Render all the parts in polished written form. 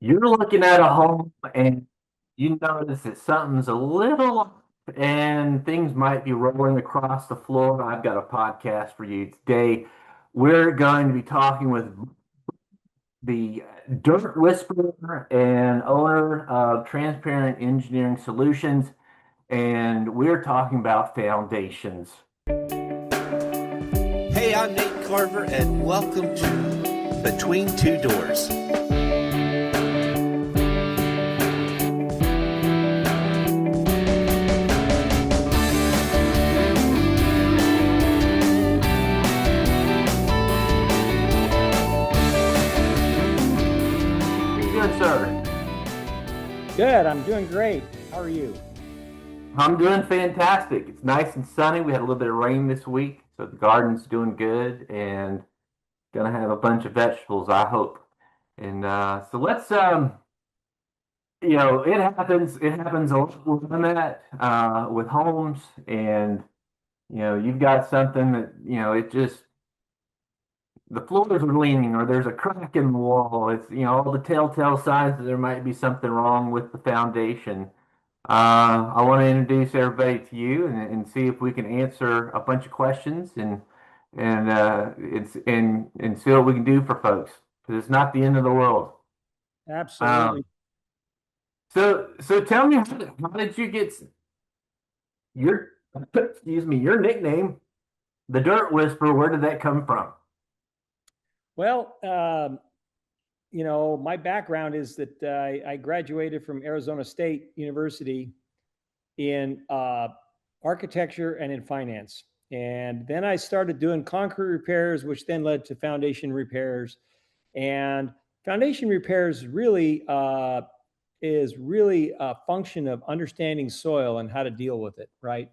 You're looking at a home and you notice that something's a little off and things might be rolling across the floor. I've got a podcast for you today. We're going to be talking with the Dirt Whisperer and owner of Transparent Engineering Solutions, and we're talking about foundations. Hey, I'm Nate Carver, and welcome to Between Two Doors. How you doing, sir? Good. I'm doing great. How are you? I'm doing fantastic. It's nice and sunny. We had a little bit of rain this week, so the garden's doing good and gonna have a bunch of vegetables, I hope. And so let's it happens a lot where I'm at with homes, and you've got something that, it just the floors are leaning or there's a crack in the wall. It's, all the telltale signs that there might be something wrong with the foundation. I want to introduce everybody to you and see if we can answer a bunch of questions and see what we can do for folks, because it's not the end of the world. Um, Absolutely. so tell me, how did you get your excuse me, your nickname, the Dirt Whisperer? Where did that come from? Well, my background is that I graduated from Arizona State University in architecture and in finance. And then I started doing concrete repairs, which then led to foundation repairs. And foundation repairs really is really a function of understanding soil and how to deal with it, right?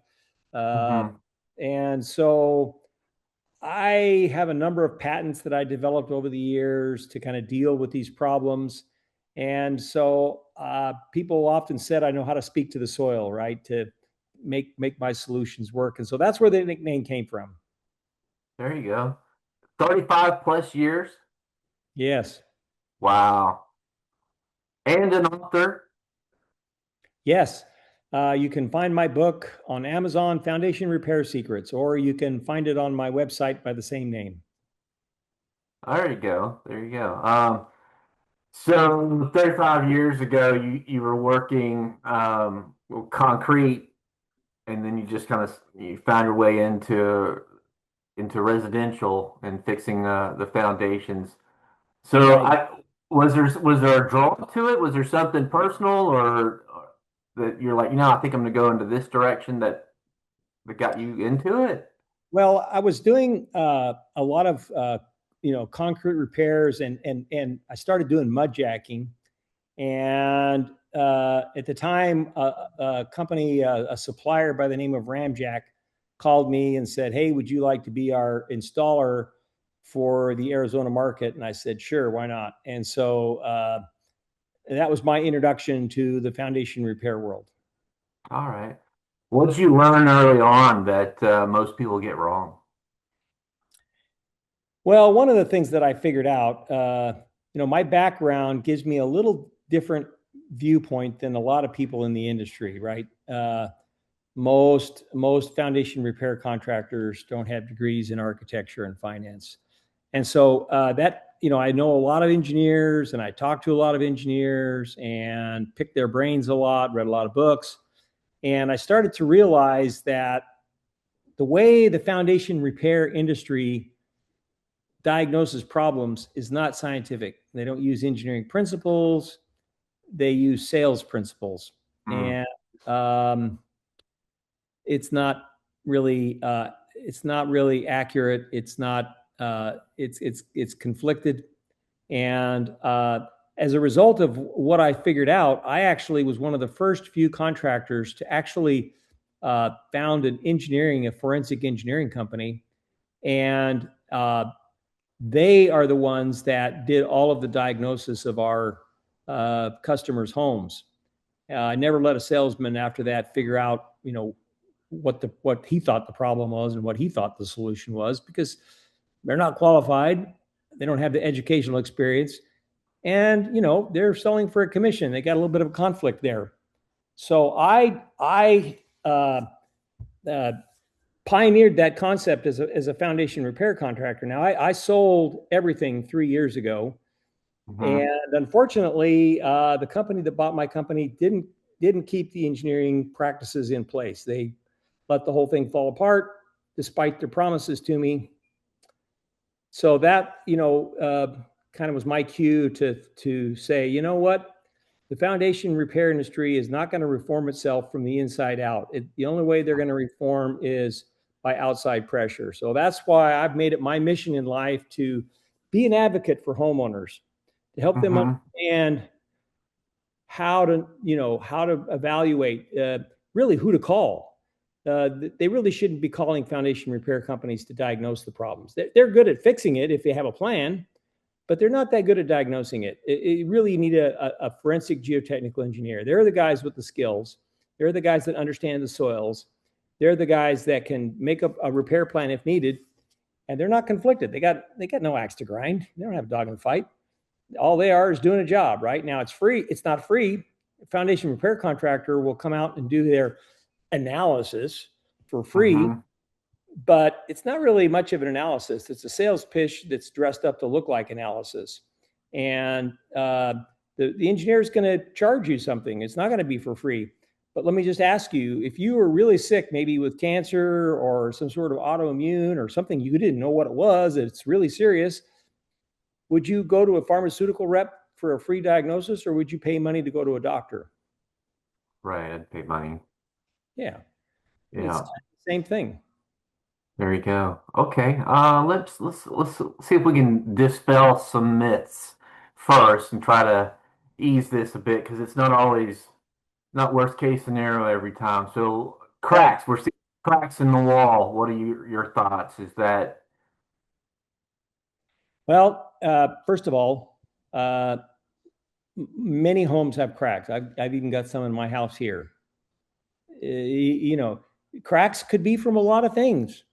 Uh, Hmm. and so I have a number of patents that I developed over the years to kind of deal with these problems. And so people often said I know how to speak to the soil, right? To make my solutions work. And so that's where the nickname came from. There you go. 35 plus years. Yes. Wow. And an author. Yes. You can find my book on Amazon, Foundation Repair Secrets, or you can find it on my website by the same name. There you go. There you go. So 35 years ago, you were working with concrete, and then you just kind of you found your way into residential and fixing the foundations. So Right. I was there a draw to it? Was there something personal, or that you're like, I think I'm going to go into this direction that got you into it? Well, I was doing a lot of concrete repairs, and I started doing mud jacking. And at the time, a company, a supplier by the name of Ramjack, called me and said, "Hey, would you like to be our installer for the Arizona market?" And I said, "Sure, why not?" And so that was my introduction to the foundation repair world. All right. What did you learn early on that most people get wrong? Well, one of the things that I figured out, my background gives me a little different viewpoint than a lot of people in the industry, right? Most foundation repair contractors don't have degrees in architecture and finance, and so I know a lot of engineers, and I talk to a lot of engineers, and pick their brains a lot, read a lot of books, and I started to realize that the way the foundation repair industry diagnoses problems is not scientific. They don't use engineering principles. They use sales principles, Mm, and um, it's not really accurate. It's not. It's conflicted, and as a result of what I figured out, I actually was one of the first few contractors to actually found a forensic engineering company, and they are the ones that did all of the diagnosis of our customers' homes. I never let a salesman after that figure out, what he thought the problem was and what he thought the solution was, because they're not qualified. They don't have the educational experience, and they're selling for a commission. They got a little bit of a conflict there. So I pioneered that concept as a foundation repair contractor. Now I sold everything 3 years ago, and unfortunately, the company that bought my company didn't keep the engineering practices in place. They let the whole thing fall apart despite their promises to me. So that kind of was my cue to say, you know what, the foundation repair industry is not going to reform itself from the inside out. The only way they're going to reform is by outside pressure. So that's why I've made it my mission in life to be an advocate for homeowners, to help them understand how to evaluate, really who to call. They really shouldn't be calling foundation repair companies to diagnose the problems. They're good at fixing it if they have a plan, but they're not that good at diagnosing it. You really need a forensic geotechnical engineer. They're the guys with the skills. They're the guys that understand the soils. They're the guys that can make up a repair plan if needed, and they're not conflicted. They got no axe to grind. They don't have a dog in the fight. All they are is doing a job. Right now, it's free. It's not free. A foundation repair contractor will come out and do their analysis for free, but it's not really much of an analysis. It's a sales pitch that's dressed up to look like analysis. And the engineer is going to charge you something. It's not going to be for free. But let me just ask you, if you were really sick, maybe with cancer or some sort of autoimmune or something, you didn't know what it was, it's really serious, would you go to a pharmaceutical rep for a free diagnosis, or would you pay money to go to a doctor? Right, I'd pay money. Yeah. Yeah. It's the same thing. There you go. Okay. Let's see if we can dispel some myths first and try to ease this a bit, because it's not worst case scenario every time. So cracks, we're seeing cracks in the wall. What are your thoughts? Is that Well, first of all, many homes have cracks. I've even got some in my house here. Cracks could be from a lot of things.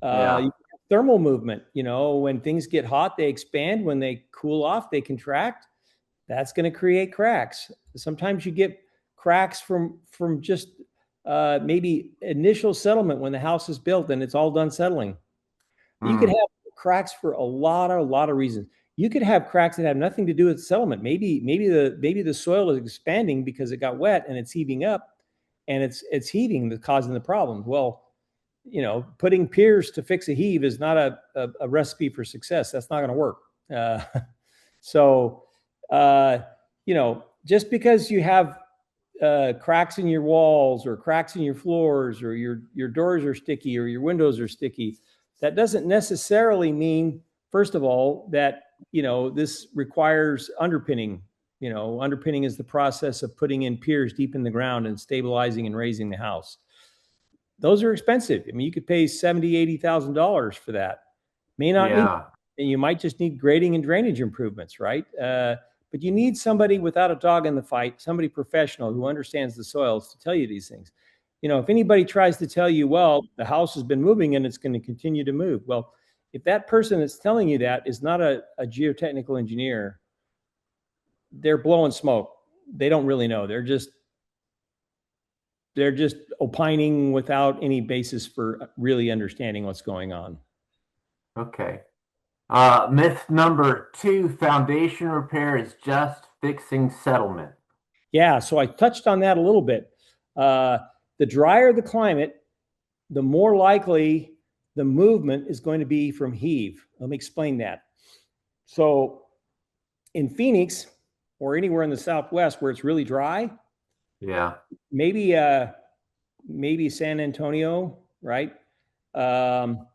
yeah. Thermal movement, when things get hot, they expand. When they cool off, they contract. That's going to create cracks. Sometimes you get cracks from just maybe initial settlement when the house is built and it's all done settling. You could have cracks for a lot of reasons. You could have cracks that have nothing to do with settlement. Maybe the soil is expanding because it got wet and it's heaving up, and it's heaving that's causing the problem. Well, putting piers to fix a heave is not a recipe for success. That's not going to work. So, just because you have cracks in your walls or cracks in your floors, or your doors are sticky or your windows are sticky, that doesn't necessarily mean, first of all, that this requires underpinning. Underpinning is the process of putting in piers deep in the ground and stabilizing and raising the house. Those are expensive. I mean, you could pay $70,000-$80,000 for that. May not need, and you might just need grading and drainage improvements, right? But you need somebody without a dog in the fight, somebody professional who understands the soils to tell you these things. If anybody tries to tell you, well, the house has been moving and it's going to continue to move. Well, if that person that's telling you that is not a geotechnical engineer, they're blowing smoke. They don't really know. They're just opining without any basis for really understanding what's going on. Okay. Myth number 2, foundation repair is just fixing settlement. Yeah, so I touched on that a little bit. The drier the climate, the more likely the movement is going to be from heave. Let me explain that. So in Phoenix or anywhere in the Southwest where it's really dry, yeah, maybe San Antonio, right? The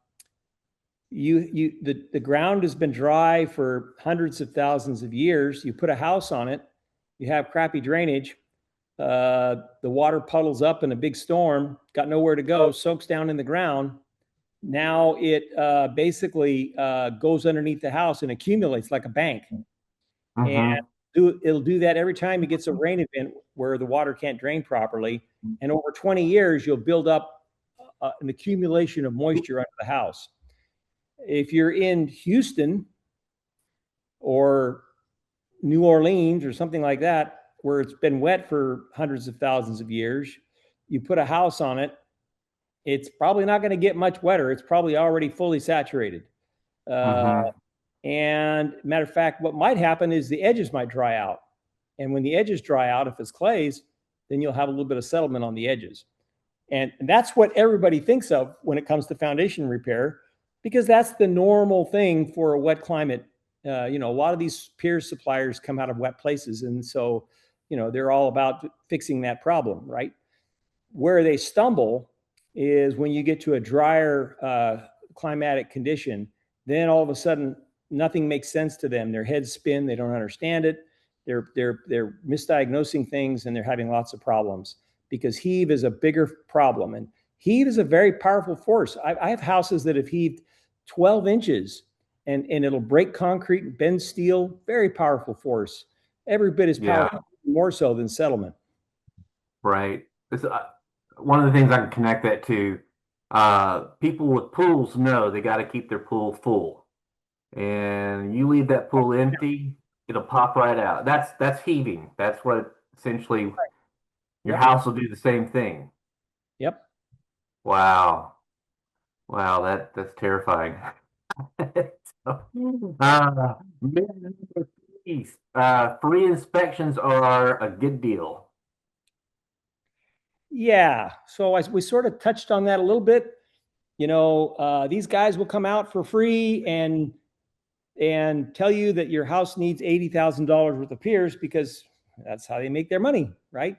ground has been dry for hundreds of thousands of years. You put a house on it, you have crappy drainage. The water puddles up in a big storm, got nowhere to go, soaks down in the ground. Now it basically goes underneath the house and accumulates like a bank. And it'll do that every time it gets a rain event where the water can't drain properly. And over 20 years, you'll build up an accumulation of moisture under the house. If you're in Houston or New Orleans or something like that, where it's been wet for hundreds of thousands of years, you put a house on it, it's probably not going to get much wetter. It's probably already fully saturated. Uh, Mm-hmm. and matter of fact, what might happen is the edges might dry out. And when the edges dry out, if it's clays, then you'll have a little bit of settlement on the edges. And that's what everybody thinks of when it comes to foundation repair, because that's the normal thing for a wet climate. A lot of these pier suppliers come out of wet places. And so, they're all about fixing that problem, right? Where they stumble is when you get to a drier climatic condition, then all of a sudden nothing makes sense to them. Their heads spin, they don't understand it. They're misdiagnosing things, and they're having lots of problems because heave is a bigger problem. And heave is a very powerful force. I have houses that have heaved 12 inches and it'll break concrete and bend steel. Very powerful force. Every bit as Yeah, powerful, more so than settlement. right. One of the things I can connect that to. People with pools know they got to keep their pool full, and you leave that pool empty, it'll pop right out. That's heaving. That's what essentially your Yep. house will do the same thing. Yep. Wow, wow, that's terrifying. So, myth number three, free inspections are a good deal. Yeah. So we sort of touched on that a little bit. These guys will come out for free and tell you that your house needs $80,000 worth of piers because that's how they make their money, right?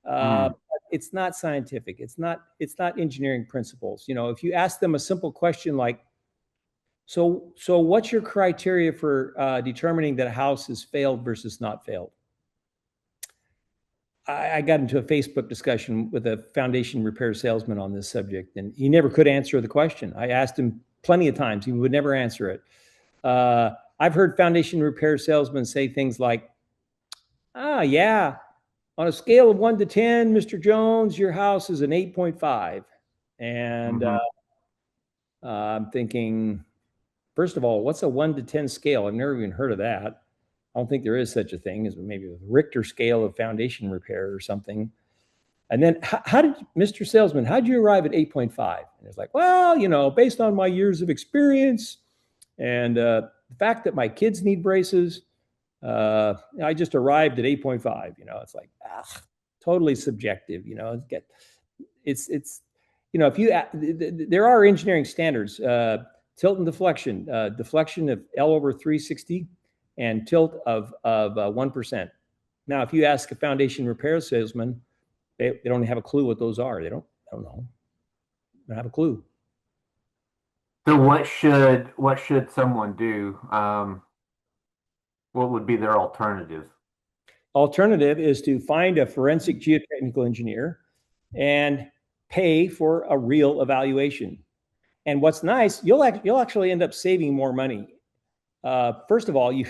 Hmm. It's not scientific. It's not engineering principles. If you ask them a simple question like, so what's your criteria for determining that a house has failed versus not failed? I got into a Facebook discussion with a foundation repair salesman on this subject, and he never could answer the question. I asked him plenty of times; he would never answer it. I've heard foundation repair salesmen say things like, yeah, on a scale of 1 to 10, Mr. Jones, your house is an 8.5." And Hmm. I'm thinking, first of all, what's a 1 to 10 scale? I've never even heard of that. I don't think there is such a thing as maybe a Richter scale of foundation repair or something. And then how did Mr. Salesman, how did you arrive at 8.5? And it's like, well, based on my years of experience and the fact that my kids need braces, I just arrived at 8.5. It's like, totally subjective. It's if there are engineering standards, tilt and deflection, deflection of L over 360 and tilt of 1%. Now, if you ask a foundation repair salesman, they don't have a clue what those are. They don't know. They don't have a clue. So what should someone do? What would be their alternative? Alternative is to find a forensic geotechnical engineer and pay for a real evaluation. And what's nice, you'll actually end up saving more money. First of all, you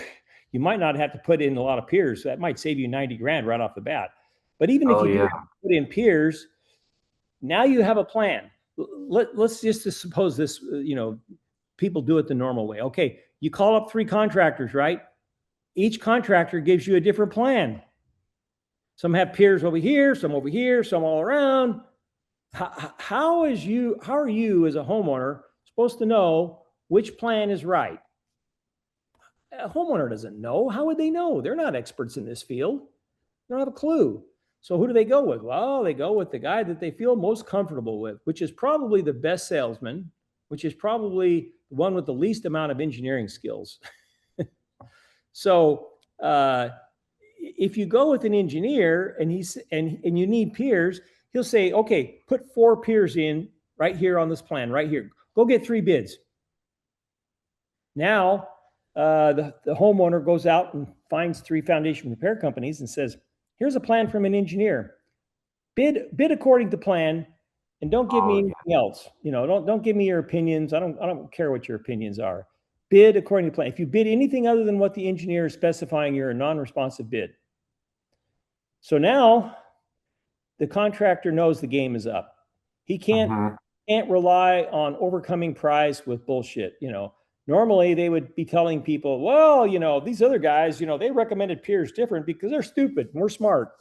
might not have to put in a lot of piers. That might save you 90 grand right off the bat. But even if Oh you do yeah. have to put in piers, now you have a plan. Let's just suppose this, people do it the normal way. Okay, you call up 3 contractors, right? Each contractor gives you a different plan. Some have piers over here, some all around. How are you as a homeowner supposed to know which plan is right? A homeowner doesn't know. How would they know? They're not experts in this field. They don't have a clue. So who do they go with? Well, they go with the guy that they feel most comfortable with, which is probably the best salesman, which is probably the one with the least amount of engineering skills. So if you go with an engineer and you need piers, he'll say, okay, put 4 piers in right here on this plan, right here. Go get 3 bids. Now, the homeowner goes out and finds 3 foundation repair companies and says, here's a plan from an engineer. Bid according to plan, and don't give me Oh yeah. anything else. Don't give me your opinions. I don't care what your opinions are. Bid according to plan. If you bid anything other than what the engineer is specifying, you're a non-responsive bid. So now the contractor knows the game is up. He can't Hmm. rely on overcoming price with bullshit. Normally they would be telling people, well, these other guys, they recommended peers different because they're stupid and we're smart,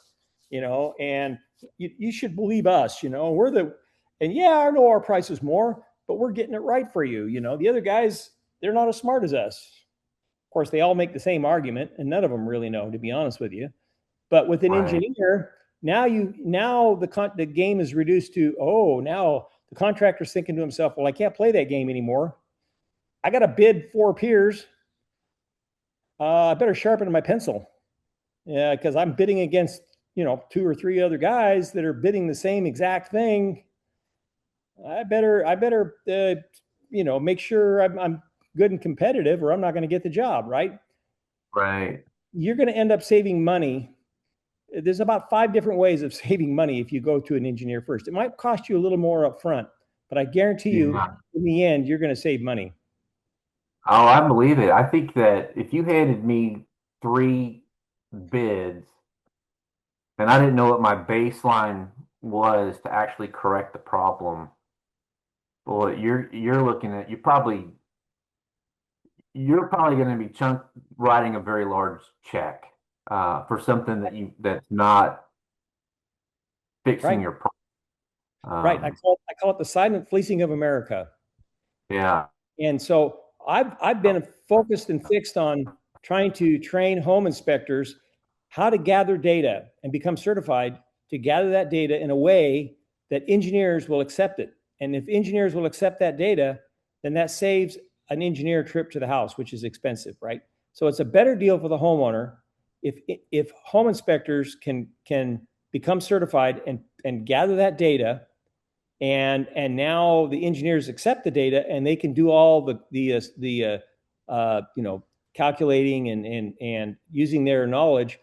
and you should believe us, and yeah, I know our price is more, but we're getting it right for you. The other guys, they're not as smart as us. Of course, they all make the same argument and none of them really know, to be honest with you. But with an Right. engineer, now the game is reduced to, oh, now the contractor's thinking to himself, well, I can't play that game anymore. I got to bid 4 peers. I better sharpen my pencil. Yeah, because I'm bidding against 2 or 3 other guys that are bidding the same exact thing. I better make sure I'm good and competitive, or I'm not going to get the job. Right? Right. You're going to end up saving money. There's about 5 different ways of saving money if you go to an engineer first. It might cost you a little more up front, but I guarantee you, Yeah. in the end, you're going to save money. Oh, I believe it. I think that if you handed me 3 bids and I didn't know what my baseline was to actually correct the problem, well, you're looking at you're probably going to be writing a very large check for something that's not fixing Right? your problem. Right. I call it the silent fleecing of America. Yeah, And so I've been focused and fixed on trying to train home inspectors how to gather data and become certified to gather that data in a way that engineers will accept it. And if engineers will accept that data, then that saves an engineer trip to the house, which is expensive, right? So it's a better deal for the homeowner if home inspectors can become certified and gather that data, and now the engineers accept the data and they can do all the calculating and using their knowledge,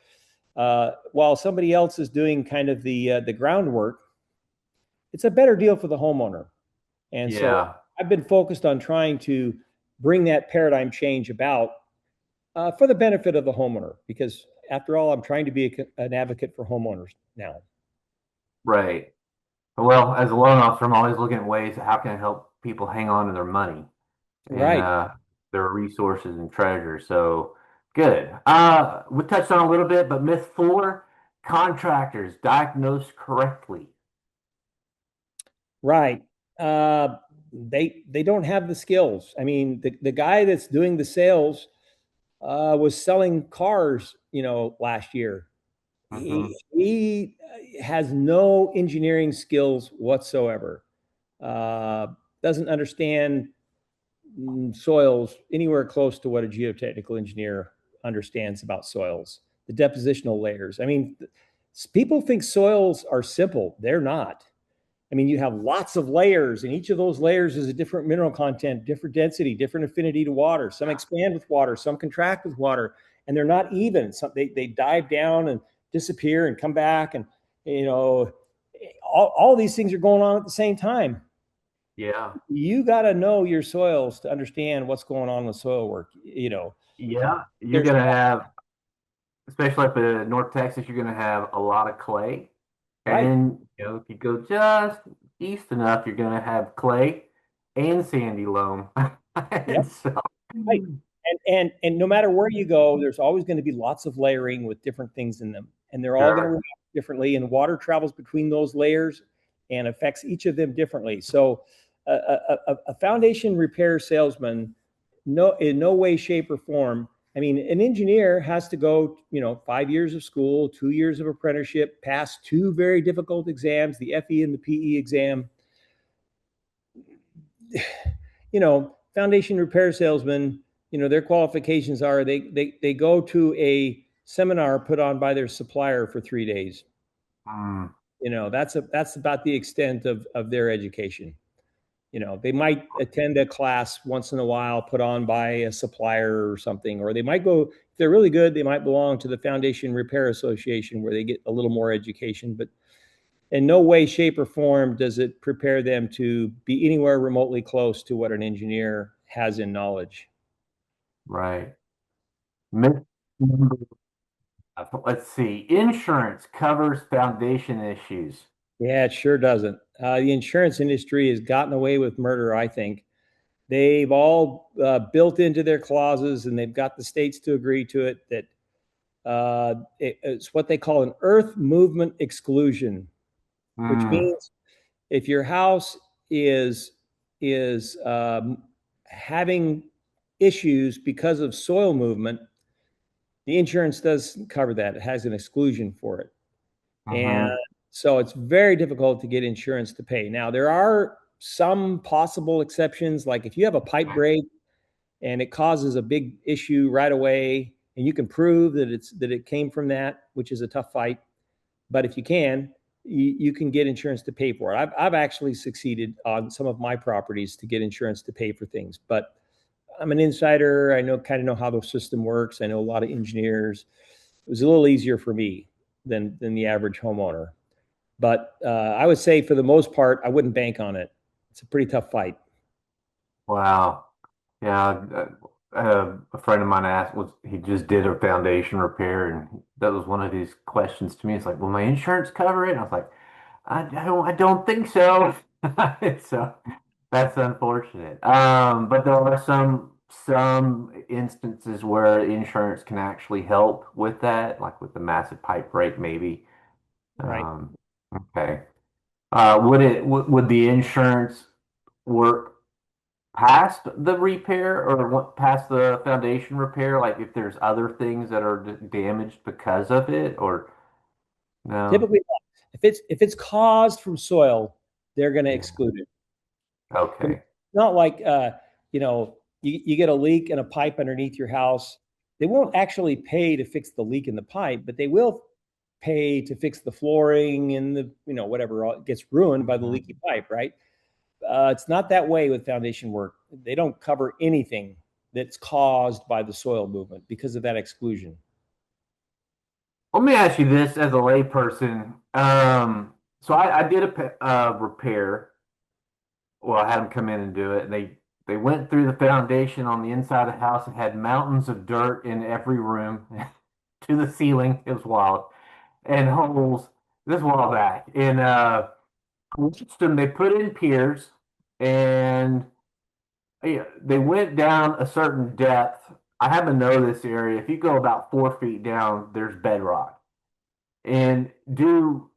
while somebody else is doing kind of the groundwork. It's a better deal for the homeowner. And so yeah, I've been focused on trying to bring that paradigm change about, for the benefit of the homeowner, because after all, I'm trying to be an advocate for homeowners now. right. Well, as a loan officer, I'm always looking at ways how can I help people hang on to their money and Right. their resources and treasures. So good. We touched on a little bit, but myth 4, contractors diagnosed correctly. Right. They don't have the skills. I mean, the guy that's doing the sales was selling cars, last year. Hmm. He has no engineering skills whatsoever. Uh, doesn't understand soils anywhere close to what a geotechnical engineer understands about soils, the depositional layers. I mean, people think soils are simple. They're not. I mean, you have lots of layers, and each of those layers is a different mineral content, different density, different affinity to water. Some expand with water, some contract with water, and they're not even. Some they dive down and disappear and come back, and you know, all these things are going on at the same time. Yeah. You got to know your soils to understand what's going on with soil work. Yeah. You're There's going to have, especially up in North Texas, you're going to have a lot of clay. And right. then, if you go just east enough, you're going to have clay and sandy loam. Yep. And so, Right. And no matter where you go, there's always going to be lots of layering with different things in them, and they're all going to sure. react differently. And water travels between those layers and affects each of them differently. So, a foundation repair salesman, in no way, shape, or form. I mean, an engineer has to go, 5 years of school, 2 years of apprenticeship, pass 2 very difficult exams, the FE and the PE exam. Foundation repair salesmen, their qualifications are they go to a seminar put on by their supplier for 3 days. Mm, That's about the extent of their education. They might attend a class once in a while put on by a supplier or something, or they might go, if they're really good, they might belong to the Foundation Repair Association where they get a little more education. But in no way, shape, or form does it prepare them to be anywhere remotely close to what an engineer has in knowledge. right. Myth number- Let's see. Insurance covers foundation issues. Yeah, it sure doesn't. The insurance industry has gotten away with murder, I think. They've all built into their clauses, and they've got the states to agree to it, that it's what they call an earth movement exclusion, which Mm, means if your house is having issues because of soil movement, the insurance does cover that. It has an exclusion for it. And hmm. so it's very difficult to get insurance to pay. Now, there are some possible exceptions, like if you have a pipe break and it causes a big issue right away, and you can prove that it came from that, which is a tough fight. But if you can, you can get insurance to pay for it. I've actually succeeded on some of my properties to get insurance to pay for things, but I'm an insider. I kind of know how the system works. I know a lot of engineers. It was a little easier for me than the average homeowner. But I would say for the most part, I wouldn't bank on it. It's a pretty tough fight. Wow. Yeah, a friend of mine asked was he just did a foundation repair, and that was one of his questions to me. It's like, will my insurance cover it? And I was like, I don't think so. So that's unfortunate. But there are some instances where insurance can actually help with that, like with the massive pipe break, maybe. Right. Um, okay. Would the insurance work past the repair or what past the foundation repair? Like if there's other things that are damaged because of it, or no? Typically, if it's caused from soil, they're going to Yeah. exclude it. But it's Okay. not like you get a leak in a pipe underneath your house. They won't actually pay to fix the leak in the pipe, but they will pay to fix the flooring and the whatever gets ruined by the Mhm. leaky pipe, right? It's not that way with foundation work. They don't cover anything that's caused by the soil movement because of that exclusion. Let me ask you this as a layperson. So I did a repair. Well, I had them come in and do it. And they went through the foundation on the inside of the house and had mountains of dirt in every room to the ceiling. It was wild. And holes. This is a while back. And Houston, they put in piers and yeah, they went down a certain depth. I happen to know this area. If you go about 4 feet down, there's bedrock. And do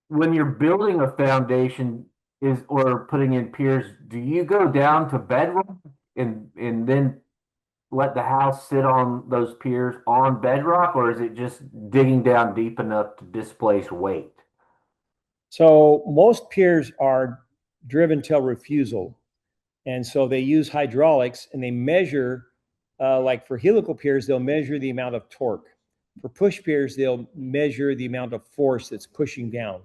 when you're building a foundation is or putting in piers, do you go down to bedrock and then let the house sit on those piers on bedrock, or is it just digging down deep enough to displace weight? So most piers are driven till refusal. And so they use hydraulics and they measure, like for helical piers, they'll measure the amount of torque. For push piers, they'll measure the amount of force that's pushing down.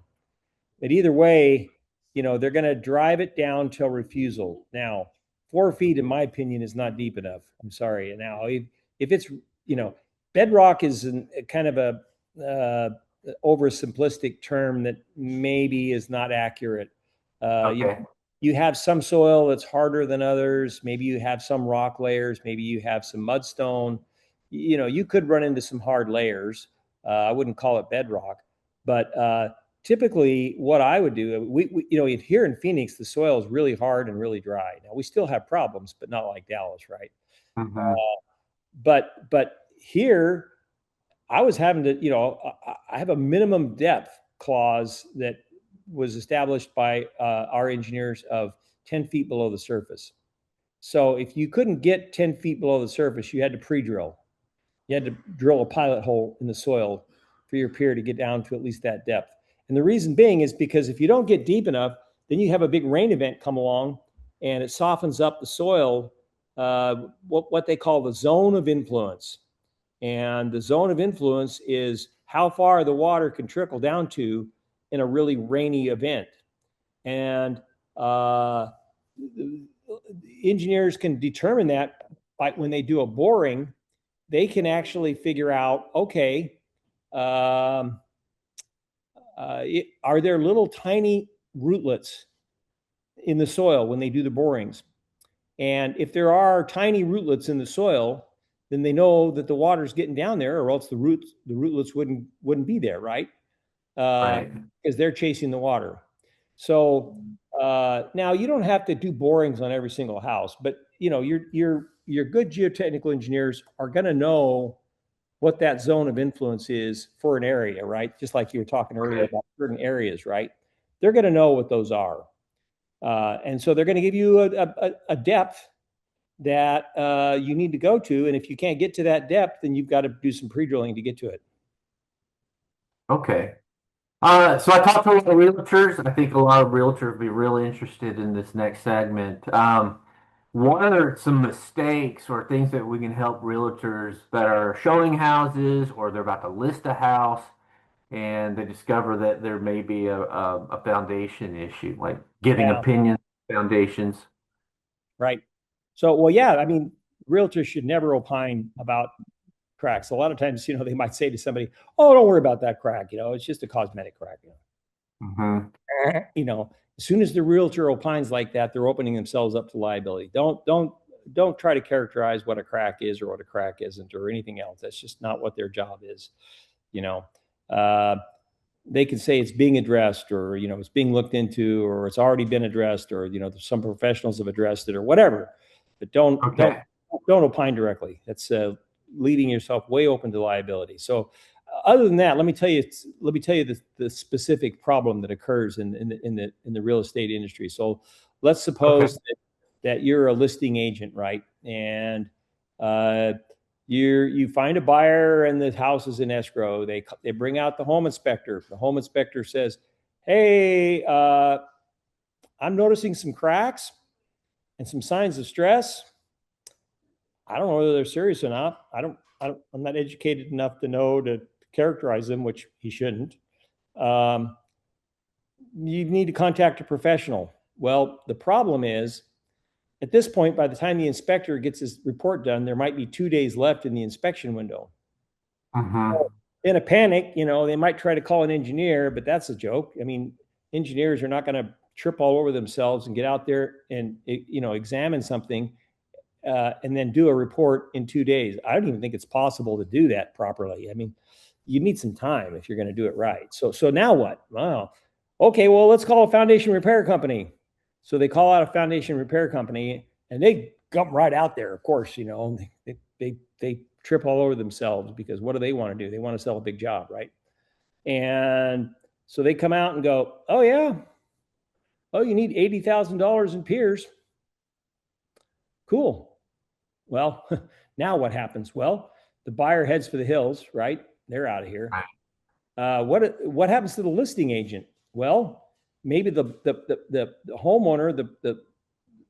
But either way, they're going to drive it down till refusal. Now, 4 feet, in my opinion, is not deep enough. I'm sorry. Now, if it's, bedrock is a kind of a oversimplistic term that maybe is not accurate. You Okay. you have some soil that's harder than others. Maybe you have some rock layers. Maybe you have some mudstone. You could run into some hard layers. I wouldn't call it bedrock, but typically what I would do, here in Phoenix, the soil is really hard and really dry. Now we still have problems, but not like Dallas, right? Hmm. But here I was having to, I have a minimum depth clause that was established by our engineers of 10 feet below the surface. So if you couldn't get 10 feet below the surface, you had to pre-drill. You had to drill a pilot hole in the soil for your pier to get down to at least that depth. And the reason being is because if you don't get deep enough, then you have a big rain event come along and it softens up the soil, what they call the zone of influence. And the zone of influence is how far the water can trickle down to in a really rainy event. And engineers can determine that by when they do a boring, they can actually figure out, okay, um, are there little tiny rootlets in the soil when they do the borings? And if there are tiny rootlets in the soil, then they know that the water's getting down there, or else the rootlets wouldn't be there, right? Right. Because they're chasing the water. So Now you don't have to do borings on every single house, but your good geotechnical engineers are going to know what that zone of influence is for an area, right? Just like you were talking earlier Okay. about certain areas, right? They're going to know what those are. And so they're going to give you a depth that you need to go to. And if you can't get to that depth, then you've got to do some pre-drilling to get to it. Okay. So I talked to a lot of realtors. I think a lot of realtors would be really interested in this next segment. What are some mistakes or things that we can help realtors that are showing houses or they're about to list a house and they discover that there may be a foundation issue, like getting Yeah. opinions, foundations? Right. So, well, yeah, I mean, realtors should never opine about cracks. A lot of times, they might say to somebody, "Oh, don't worry about that crack. It's just a cosmetic crack." Hmm. As soon as the realtor opines like that, they're opening themselves up to liability. Don't try to characterize what a crack is or what a crack isn't or anything else. That's just not what their job is. You know, uh, they can say it's being addressed or it's being looked into or it's already been addressed or some professionals have addressed it or whatever, but Okay. don't opine directly. That's leaving yourself way open to liability. So other than that, let me tell you the specific problem that occurs in the real estate industry. So let's Okay. suppose that you're a listing agent, right? And uh, you find a buyer and the house is in escrow. They bring out the home inspector. The home inspector says, "Hey, I'm noticing some cracks and some signs of stress. I don't know whether they're serious or not. I'm not educated enough to know to characterize them, which he shouldn't. Um, you need to contact a professional." Well, the problem is at this point, by the time the inspector gets his report done, there might be 2 days left in the inspection window. Hmm. In a panic, they might try to call an engineer, but that's a joke. I mean, engineers are not going to trip all over themselves and get out there and examine something and then do a report in 2 days. I don't even think it's possible to do that properly. I mean, you need some time if you're going to do it right. So now what? Wow. Okay, well, let's call a foundation repair company. So they call out a foundation repair company and they come right out there. Of course, they trip all over themselves because what do they want to do? They want to sell a big job, right? And so they come out and go, "Oh yeah, oh you need $80,000 in piers. Cool. Well, now what happens? Well, the buyer heads for the hills, right? They're out of here. Right. What happens to the listing agent? Well, maybe the homeowner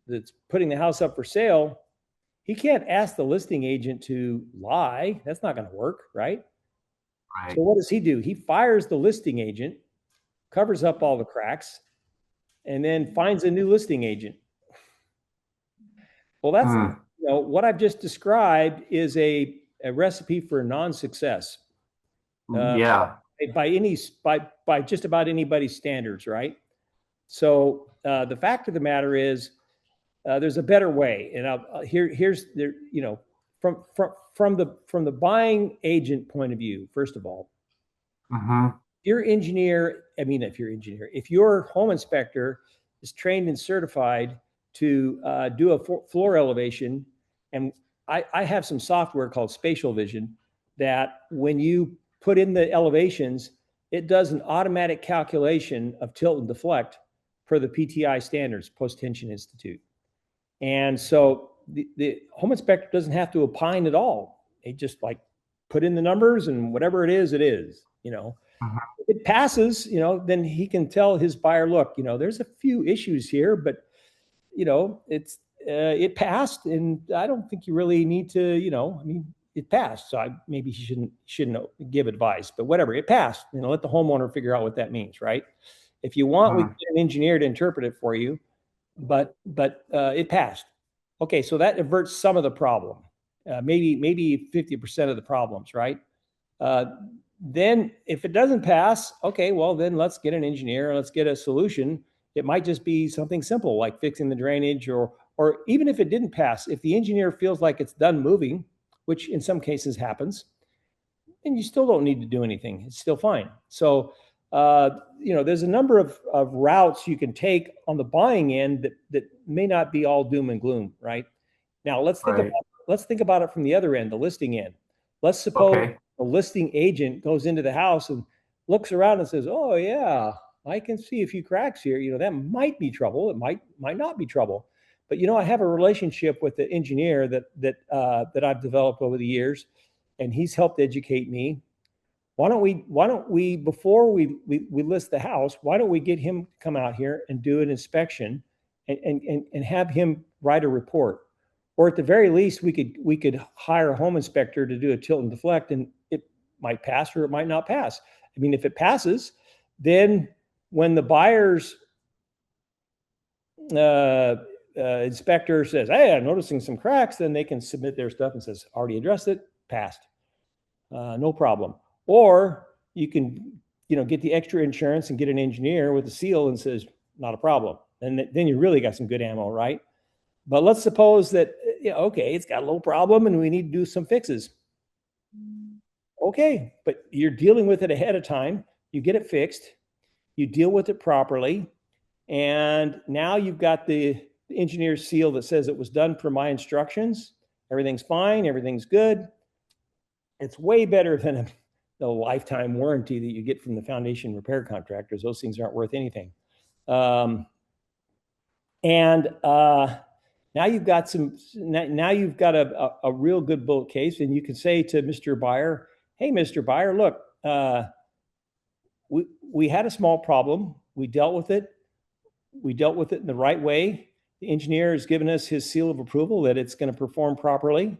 that's putting the house up for sale, he can't ask the listing agent to lie. That's not going to work, right? So Right. what does he do? He fires the listing agent, covers up all the cracks, and then finds a new listing agent. Well, that's Mm. what I've just described is a recipe for non-success uh, Yeah. by just about anybody's standards, right? So the fact of the matter is, there's a better way, and here's the from the buying agent point of view. First of all, Hmm. if your home inspector is trained and certified to do a floor elevation, and I have some software called SpatialVision that when you put in the elevations, it does an automatic calculation of tilt and deflect per the PTI standards, Post Tension Institute. And so the home inspector doesn't have to opine at all. They just like put in the numbers and whatever it is, it is. Hmm. If it passes, then he can tell his buyer, look, there's a few issues here, but it passed, and I don't think you really need to, I mean, it passed. So maybe he shouldn't give advice, but whatever, it passed. Let the homeowner figure out what that means, right? If you want, we can get an engineer to interpret it for you, but it passed. Okay, so that averts some of the problem, maybe 50% of the problems, right? Uh, then if it doesn't pass, okay, well then let's get an engineer, let's get a solution. It might just be something simple like fixing the drainage, or even if it didn't pass, if the engineer feels like it's done moving, which in some cases happens, then you still don't need to do anything. It's still fine. So there's a number of routes you can take on the buying end that may not be all doom and gloom, right? Now Right. let's think about it from the other end, the listing end. Let's suppose Okay. a listing agent goes into the house and looks around and says, "Oh yeah, I can see a few cracks here. That might be trouble. It might not be trouble." But I have a relationship with the engineer that I've developed over the years, and he's helped educate me. Why don't we before we list the house, why don't we get him to come out here and do an inspection and have him write a report? Or at the very least, we could hire a home inspector to do a tilt and deflect, and it might pass or it might not pass. I mean, if it passes, then when the buyer's inspector says, "Hey, I'm noticing some cracks," then they can submit their stuff and says, "Already addressed it, passed, no problem." Or you can, get the extra insurance and get an engineer with a seal and says, "Not a problem." And then you really got some good ammo, right? But let's suppose that, okay, it's got a little problem and we need to do some fixes. Okay, but you're dealing with it ahead of time. You get it fixed, you deal with it properly, and now you've got the engineer's seal that says it was done per my instructions. Everything's fine, everything's good. It's way better than the lifetime warranty that you get from the foundation repair contractors. Those things aren't worth anything. And now you've got a real good bullet case, and you can say to Mr. Buyer, "Hey, Mr. Buyer, look, we had a small problem. We dealt with it. We dealt with it in the right way. The engineer has given us his seal of approval that it's going to perform properly.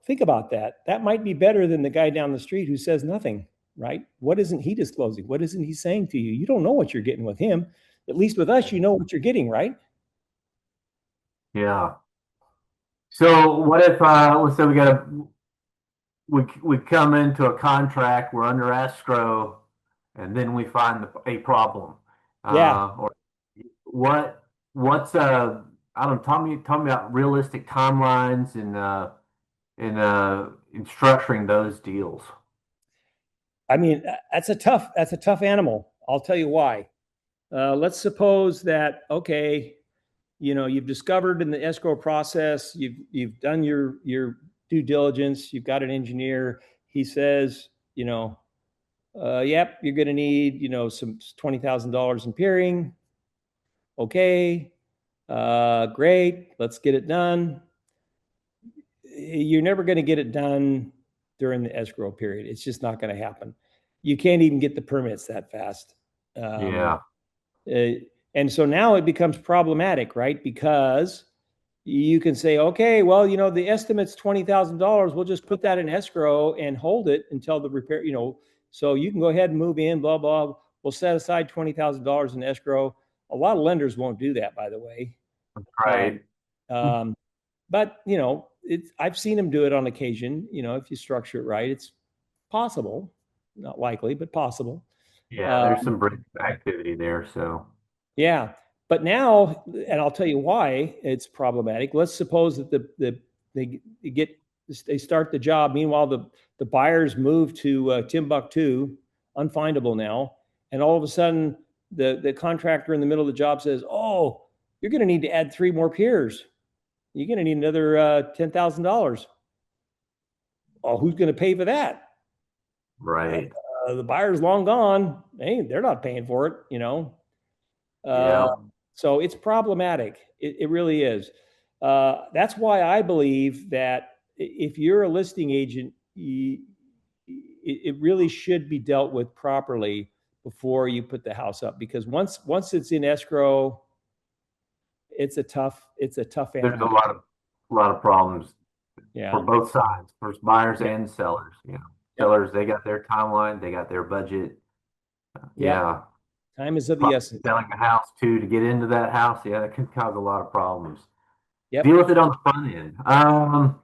Think about that. That might be better than the guy down the street who says nothing, right? What isn't he disclosing? What isn't he saying to you? You don't know what you're getting with him. At least with us, you know what you're getting, right?" Yeah. So what if let's say we come into a contract, we're under escrow, and then we find a problem. Yeah. Or what's I don't know, tell me about realistic timelines in structuring those deals. I mean, that's a tough animal. I'll tell you why. Let's suppose that, okay, you've discovered in the escrow process, you've done your due diligence, you've got an engineer. He says, yep, you're going to need, some $20,000 in peering. Okay, great, let's get it done. You're never going to get it done during the escrow period. It's just not going to happen. You can't even get the permits that fast. Yeah. And so now it becomes problematic, right? Because you can say, okay, well, the estimate's $20,000. We'll just put that in escrow and hold it until the repair, so you can go ahead and move in, blah, blah. We'll set aside $20,000 in escrow. A lot of lenders won't do that, by the way. Right. But, I've seen them do it on occasion. If you structure it right, it's possible, not likely, but possible. Yeah, there's some break activity there. So Yeah, but now, and I'll tell you why it's problematic. Let's suppose that they start the job. Meanwhile, the buyers move to Timbuktu, unfindable now, and all of a sudden the contractor in the middle of the job says, "Oh, you're going to need to add 3 more piers. You're going to need another $10,000." Oh, who's going to pay for that? right. The buyer's long gone. Hey, they're not paying for it, Yeah. So it's problematic. It really is. That's why I believe that if you're a listing agent, it really should be dealt with properly before you put the house up, because once it's in escrow, it's a tough There's animal. a lot of problems Yeah. for both sides, for buyers Yeah. and sellers. Yeah. Sellers, they got their timeline, they got their budget. Yeah. Time is of the essence. Selling a house too to get into that house, yeah, that can cause a lot of problems. Yep. Deal with it on the front end.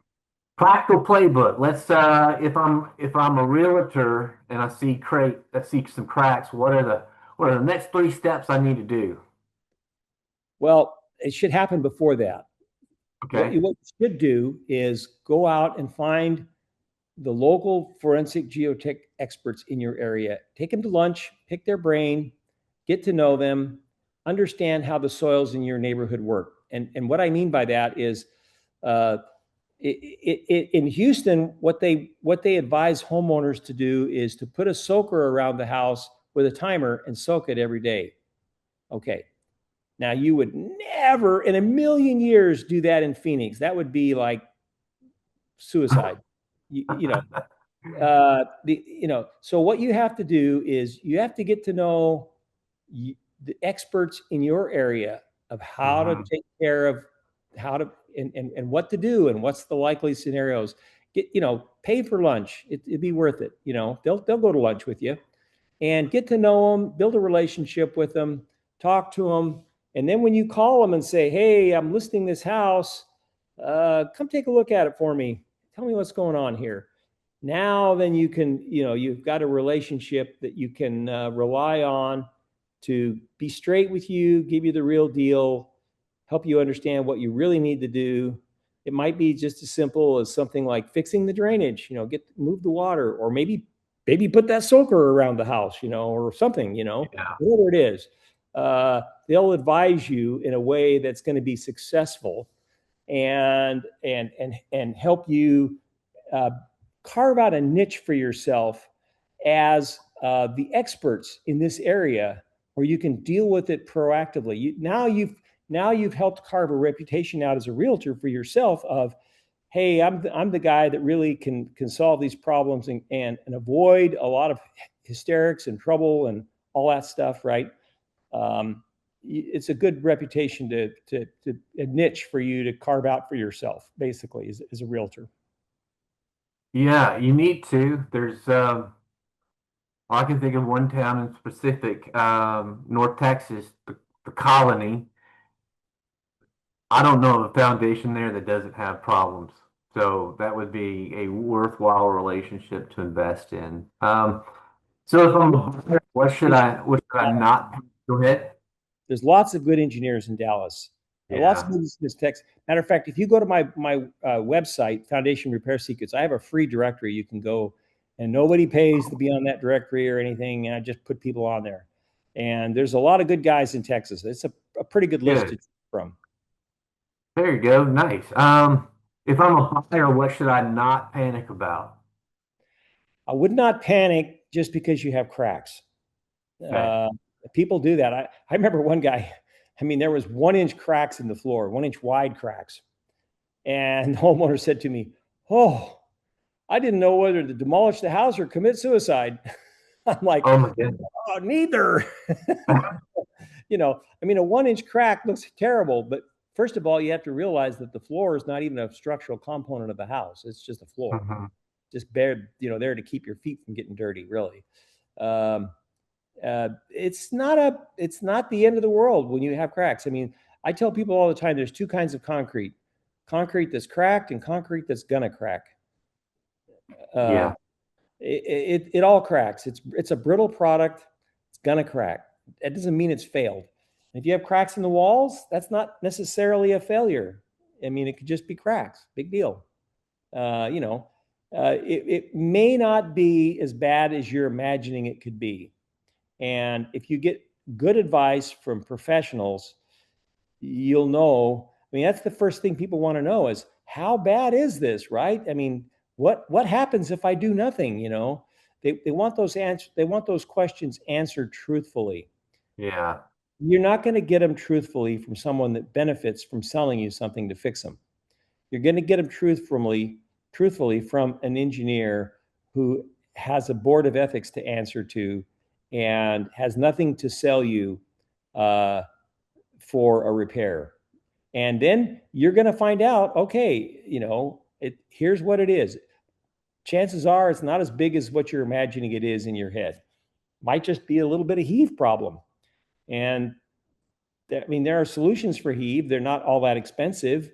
Practical playbook. Let's if I'm a realtor and I see some cracks, what are the next 3 steps I need to do? Well, it should happen before that. What Okay. you should do is go out and find the local forensic geotech experts in your area. Take them to lunch, pick their brain, get to know them, understand how the soils in your neighborhood work. And what I mean by that is, uh, in Houston, what they advise homeowners to do is to put a soaker around the house with a timer and soak it every day. Okay. Now you would never in a million years do that in Phoenix. That would be like suicide. You know, so what you have to do is you have to get to know the experts in your area of how to Mhm. take care of how to and what to do and what's the likely scenarios. Pay for lunch. It'd be worth it. They'll go to lunch with you and get to know them, build a relationship with them, talk to them. And then when you call them and say, hey, I'm listing this house, come take a look at it for me. Tell me what's going on here. Now, then you've got a relationship that you can rely on to be straight with you, give you the real deal, help you understand what you really need to do. It might be just as simple as something like fixing the drainage, move the water, or maybe put that soaker around the house, or something, Yeah. whatever it is. They'll advise you in a way that's going to be successful and help you uh, carve out a niche for yourself as the experts in this area, where you can deal with it proactively. Now you've helped carve a reputation out as a realtor for yourself of, hey, I'm the guy that really can solve these problems and avoid a lot of hysterics and trouble and all that stuff, right? Um, it's a good reputation to a niche for you to carve out for yourself, basically, as a realtor. Yeah, you need to. There's I can think of one town in specific, North Texas, the Colony. I don't know of a foundation there that doesn't have problems. So that would be a worthwhile relationship to invest in. So if I'm a buyer, what should I not go ahead? There's lots of good engineers in Dallas. Lots of Yeah. business techs. Matter of fact, if you go to my website, Foundation Repair Secrets, I have a free directory you can go, and nobody pays to be on that directory or anything. And I just put people on there, and there's a lot of good guys in Texas. It's a pretty good list to Good. choose from. There you go. Nice. If I'm a buyer, what should I not panic about? I would not panic just because you have cracks. Okay. Uh, People do that. I remember one guy. I mean, there was 1 inch cracks in the floor, 1 inch wide cracks, and the homeowner said to me, "Oh, I didn't know whether to demolish the house or commit suicide." I'm like, Oh my goodness. "Oh, neither." I mean, a 1 inch crack looks terrible, but first of all, you have to realize that the floor is not even a structural component of the house. It's just a floor, Mhm. just there to keep your feet from getting dirty, really. Um, it's not the end of the world when you have cracks. I mean, I tell people all the time there's two kinds of concrete that's cracked and concrete that's gonna crack. uh, Yeah. it all cracks. It's a brittle product. It's gonna crack. That doesn't mean it's failed. If you have cracks in the walls, that's not necessarily a failure. I mean, it could just be cracks. Big deal. It may not be as bad as you're imagining it could be. And if you get good advice from professionals, you'll know. I mean, that's the first thing people want to know is, how bad is this, right? I mean, what happens if I do nothing? They want those answers. They want those questions answered truthfully. Yeah. You're not going to get them truthfully from someone that benefits from selling you something to fix them. You're going to get them truthfully from an engineer who has a board of ethics to answer to and has nothing to sell you uh, for a repair. And then you're going to find out, okay, here's what it is. Chances are it's not as big as what you're imagining it is in your head. Might just be a little bit of heave problem. And I mean, there are solutions for heave. They're not all that expensive,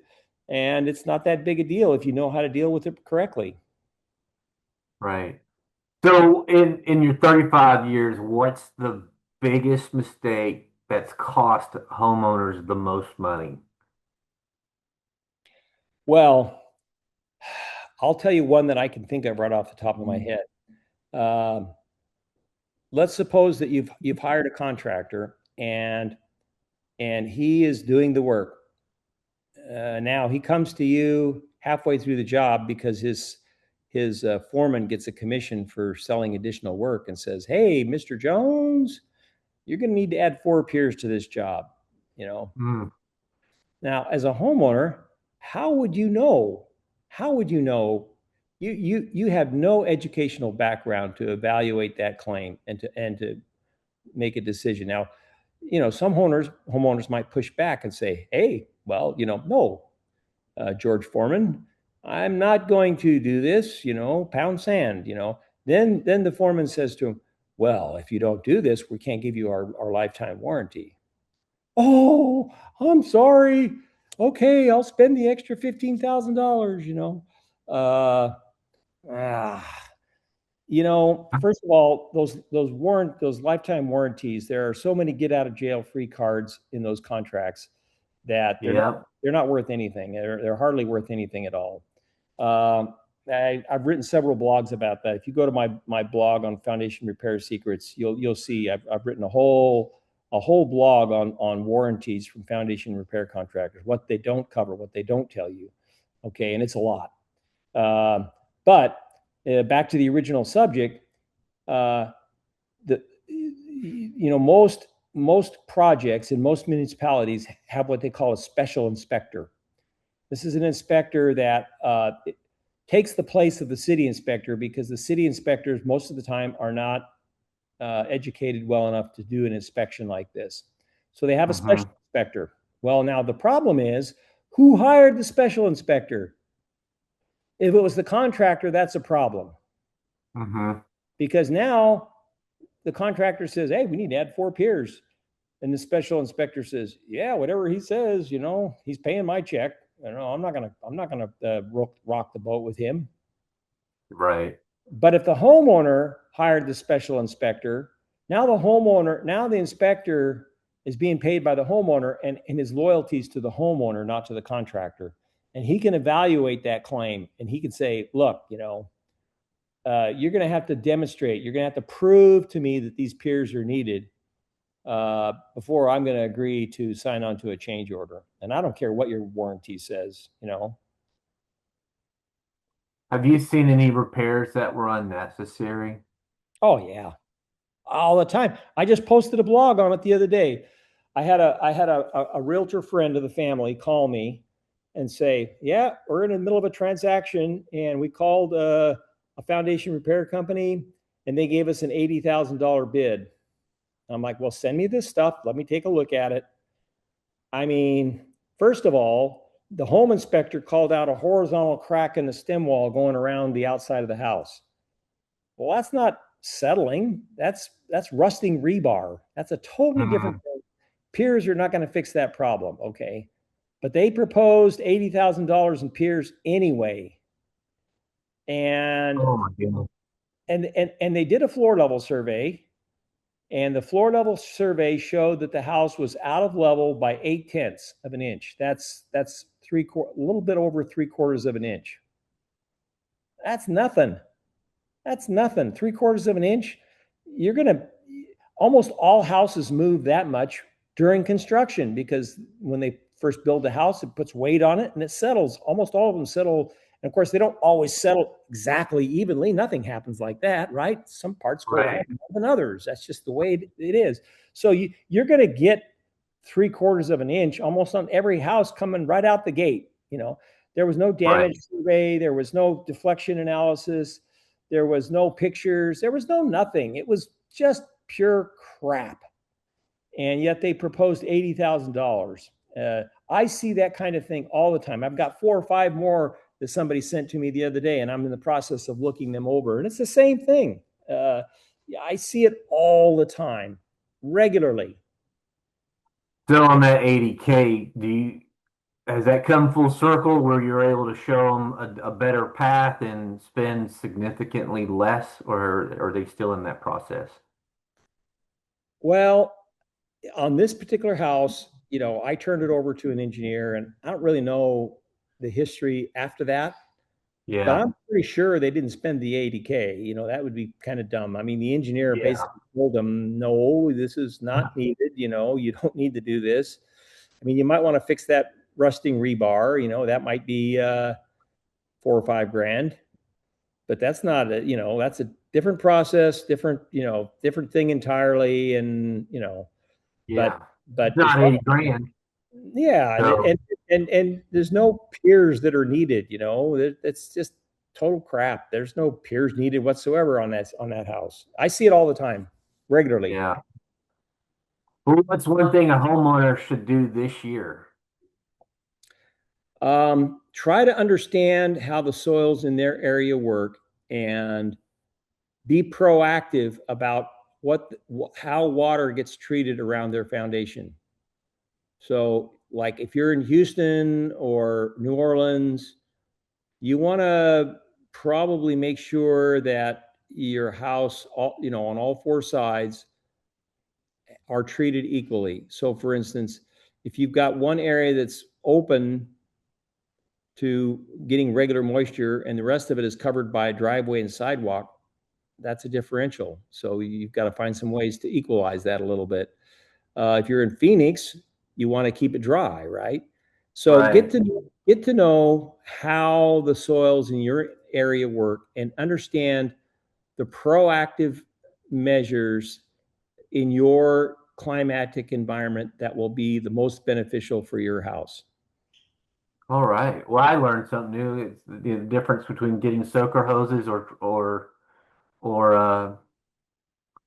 and it's not that big a deal if you know how to deal with it correctly. Right. So in your 35 years, what's the biggest mistake that's cost homeowners the most money? Well, I'll tell you one that I can think of right off the top of my head. Um, let's suppose that you've hired a contractor and he is doing the work. Now he comes to you halfway through the job because his foreman gets a commission for selling additional work and says, "Hey, Mr. Jones, you're going to need to add 4 piers to this job." You know. Mm. Now, as a homeowner, how would you know? How would you know? You have no educational background to evaluate that claim and to make a decision. Now, some homeowners might push back and say, "Hey, well, no, George Foreman, I'm not going to do this. Pound sand." Then the foreman says to him, "Well, if you don't do this, we can't give you our lifetime warranty." "Oh, I'm sorry. Okay, I'll spend the extra $15,000. Uh, ah, First of all, those lifetime warranties, there are so many get out of jail free cards in those contracts that Yeah. they're not worth anything. They're hardly worth anything at all. Um, I've written several blogs about that. If you go to my blog on foundation repair secrets, you'll see I've written a whole blog on warranties from foundation repair contractors, what they don't cover, what they don't tell you. Okay, and it's a lot. But back to the original subject, the most projects in most municipalities have what they call a special inspector. This is an inspector that takes the place of the city inspector because the city inspectors most of the time are not educated well enough to do an inspection like this. So they have a special inspector. Well, now the problem is, who hired the special inspector? If it was the contractor, that's a problem. Because now the contractor says, "Hey, we need to add 4 piers." And the special inspector says, "Yeah, whatever he says, he's paying my check. I'm not gonna rock the boat with him." Right. But if the homeowner hired the special inspector, now the inspector is being paid by the homeowner, and his loyalties to the homeowner, not to the contractor. And he can evaluate that claim, and he can say, "Look, you're going to have to demonstrate, you're going to have to prove to me that these piers are needed before I'm going to agree to sign on to a change order. And I don't care what your warranty says, Have you seen any repairs that were unnecessary? Oh yeah, all the time. I just posted a blog on it the other day. I had a realtor friend of the family call me and say, "Yeah, we're in the middle of a transaction, and we called a foundation repair company, and they gave us an $80,000 bid." I'm like, "Well, send me this stuff. Let me take a look at it." I mean, first of all, the home inspector called out a horizontal crack in the stem wall going around the outside of the house. Well, that's not settling. That's rusting rebar. That's a totally different thing. Piers are not going to fix that problem, okay? But they proposed $80,000 in piers anyway. And Oh my goodness. and they did a floor level survey, and the floor level survey showed that the house was out of level by 0.8 of an inch. That's a little bit over 3/4 of an inch. That's nothing. That's nothing. 3/4 of an inch. You're gonna Almost all houses move that much during construction, because when they first build a house, it puts weight on it and it settles. Almost all of them settle. And of course, they don't always settle exactly evenly. Nothing happens like that, right? Some parts go down more than others. That's just the way it is. So you're going to get 3/4 of an inch almost on every house coming right out the gate. There was no damage survey. There was no deflection analysis. There was no pictures. There was no nothing. It was just pure crap. And yet they proposed $80,000. I see that kind of thing all the time. I've got 4 or 5 more that somebody sent to me the other day, and I'm in the process of looking them over. And it's the same thing. I see it all the time, regularly. So on that 80K, has that come full circle where you're able to show them a better path and spend significantly less, or are they still in that process? Well, on this particular house, I turned it over to an engineer, and I don't really know the history after that. But Yeah. I'm pretty sure they didn't spend the 80K. That would be kind of dumb. I mean, the engineer Yeah. basically told them, no, this is not needed. You don't need to do this. I mean, you might want to fix that rusting rebar. That might be 4 or 5 grand, but that's not that's a different process, different thing entirely. And, Yeah. but, It's as not far 80 grand. yeah, and So, there's no piers that are needed. It's just total crap. There's no piers needed whatsoever on that house. I see it all the time, regularly. yeah. Well, what's one thing a homeowner should do this year? Try to understand how the soils in their area work and be proactive about how water gets treated around their foundation. So, like if you're in Houston or New Orleans, you want to probably make sure that your house, on all four sides are treated equally. So, for instance, if you've got one area that's open to getting regular moisture and the rest of it is covered by a driveway and sidewalk, that's a differential. So you've got to find some ways to equalize that a little bit. If you're in Phoenix, you want to keep it dry, right? So Right. get to know how the soils in your area work and understand the proactive measures in your climatic environment that will be the most beneficial for your house. All right. Well, I learned something new. It's the difference between getting soaker hoses or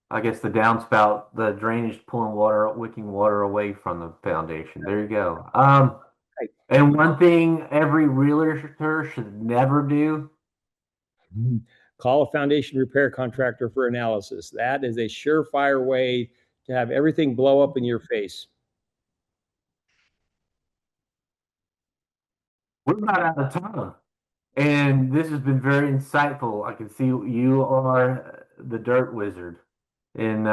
I guess the downspout, the drainage pulling water, wicking water away from the foundation. There you go. Right. And one thing every realtor should never do. Call a foundation repair contractor for analysis. That is a surefire way to have everything blow up in your face. We're not out of time. And this has been very insightful. I can see you are the dirt wizard in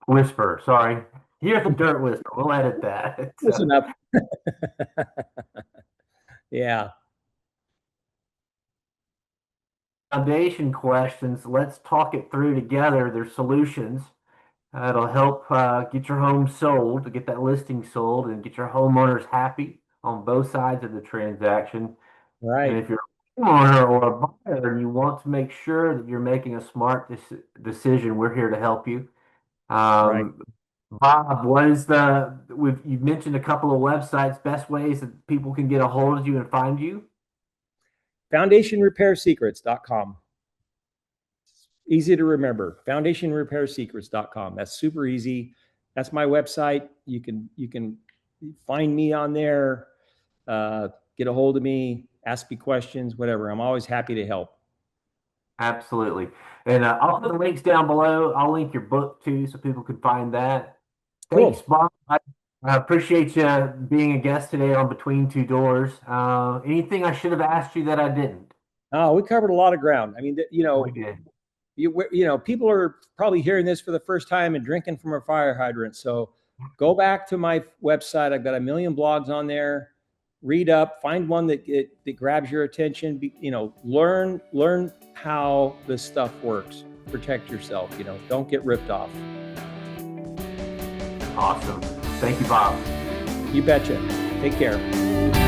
Whisper. Sorry. You're the dirt whisperer. We'll edit that. Close enough. Yeah. Foundation questions. Let's talk it through together. There's solutions. It'll help get your home sold, to get that listing sold, and get your homeowners happy on both sides of the transaction. And Right. if you're a homeowner or a buyer and you want to make sure that you're making a smart decision, we're here to help you. Right. Bob, you've mentioned a couple of websites, best ways that people can get a hold of you and find you? FoundationRepairSecrets.com. Easy to remember. FoundationRepairSecrets.com. That's super easy. That's my website. You can find me on there. Get a hold of me. Ask me questions. Whatever. I'm always happy to help. Absolutely. And I'll put the links down below. I'll link your book too so people can find that. Thanks, Cool. Bob. I appreciate you being a guest today on Between Two Doors. Anything I should have asked you that I didn't? Oh, we covered a lot of ground. I mean, We did. people are probably hearing this for the first time and drinking from a fire hydrant. So go back to my website. I've got a million blogs on there. Read up, find one that grabs your attention. Learn how this stuff works. Protect yourself. Don't get ripped off. Awesome. Thank you, Bob. You betcha. Take care.